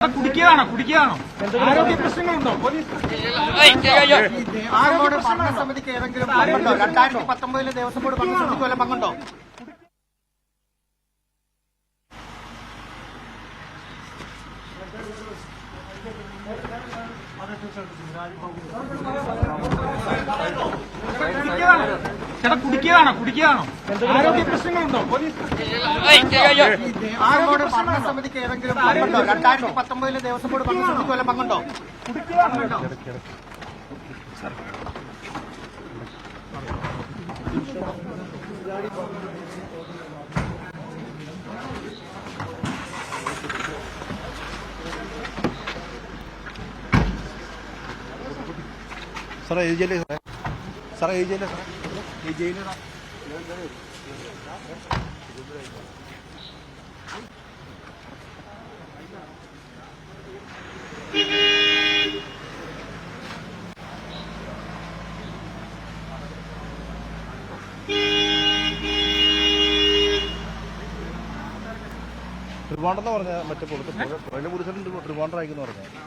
കുടിക്കുകയാണോ ആരോഗ്യ പ്രശ്നങ്ങളുണ്ടോ ആരോഗ്യ ഭരണസമിതിക്ക് ഏതെങ്കിലും പങ്കുണ്ടോ? 2019 ദേവസ്വം ബോർഡ് ഭരണസമിതിക്ക് വല്ല പങ്കുണ്ടോ? കുടിക്കുകയാണോ ആരോഗ്യ പ്രശ്നങ്ങളുണ്ടോ ആരോഗ്യ ഭരണസമിതിക്ക് ഏതെങ്കിലും പങ്കുണ്ടോ? 2019 ദേവസ്വം ബോർഡ് ഭരണസമിതിക്ക് വല്ല പങ്കുണ്ടോ? സാറേ ഏജ് സാറേ ഏജ് ട്രിവാൻഡ്രം പറഞ്ഞ മറ്റേ പുറത്ത് ട്രിവാൻഡ്രം അയക്കുന്നു പറഞ്ഞു.